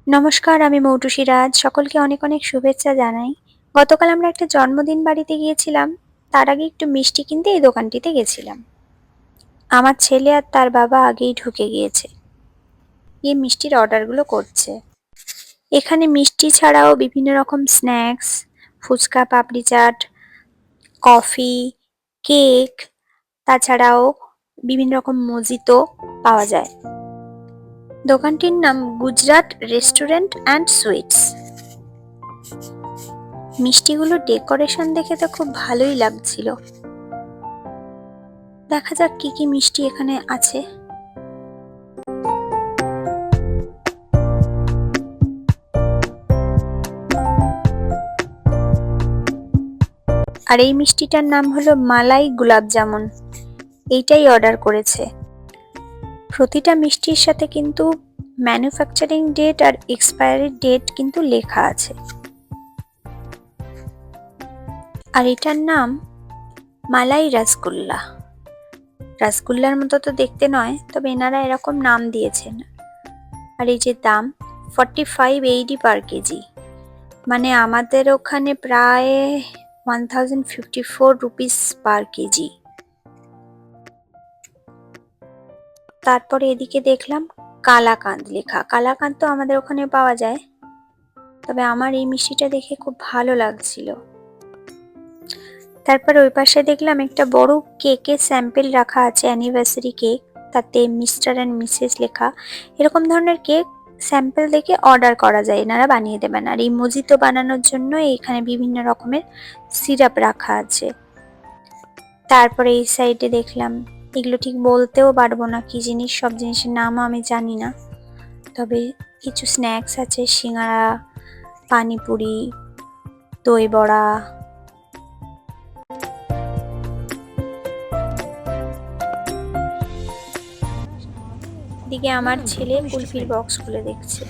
নমস্কার, আমি মৌটুসী রাজ। সকলকে অনেক অনেক শুভেচ্ছা জানাই। গতকাল আমরা একটা জন্মদিন বাড়িতে গিয়েছিলাম। তার আগে একটু মিষ্টি কিনতে এই দোকানটিতে গেছিলাম। আমার ছেলে আর তার বাবা আগেই ঢুকে গিয়েছে, গিয়ে মিষ্টির অর্ডারগুলো করছে। এখানে মিষ্টি ছাড়াও বিভিন্ন রকম snacks, phuchka, papdi chaat, coffee, cake, তাছাড়াও বিভিন্ন রকম মজিতো পাওয়া যায়। দোকানটির নাম গুজরাট রেস্টুরেন্ট অ্যান্ড সুইটস। মিষ্টিগুলোর ডেকোরেশন দেখে তো খুব ভালোই লাগছিল। দেখা যাক কি কি মিষ্টি এখানে আছে। আর এই মিষ্টিটার নাম হলো মালাই গোলাপ জামুন। এইটাই অর্ডার করেছে। প্রতিটা মিষ্টির সাথে কিন্তু ম্যানুফ্যাকচারিং ডেট আর এক্সপায়ারি ডেট কিন্তু লেখা আছে। আর এটার নাম মালাই রসগোল্লা। রসগোল্লার মতো তো দেখতে নয়, তবে এনারা এরকম নাম দিয়েছেন। আর এই যে দাম 4580 পার কেজি, মানে আমাদের ওখানে প্রায় 1054 রুপিস পার কেজি। তারপরে এদিকে দেখলাম কালাকাঁদ লেখা। কালাকাঁদ তো আমাদের ওখানে পাওয়া যায়, তবে আমার এই মিষ্টিটা দেখে খুব ভালো লাগছিল। তারপরে ওই পাশে দেখলাম একটা বড় কেকের স্যাম্পেল রাখা আছে, অ্যানিভার্সারি কেক, তাতে মিস্টার অ্যান্ড মিসেস লেখা। এরকম ধরনের কেক স্যাম্পল দেখে অর্ডার করা যায়, এনারা বানিয়ে দেবেন। আর এই মজিতো বানানোর জন্য এখানে বিভিন্ন রকমের সিরাপ রাখা আছে। তারপরে এই সাইডে দেখলাম, এগুলো ঠিক বলতেও পারবো না কি জিনিস, সব জিনিসের নামও আমি জানি না, তবে কিছু স্ন্যাক্স আছে, সিঙ্গারা, পানিপুরি, দই বড়া। এদিকে আমার ছেলে কুলফির বক্স খুলে দেখছে।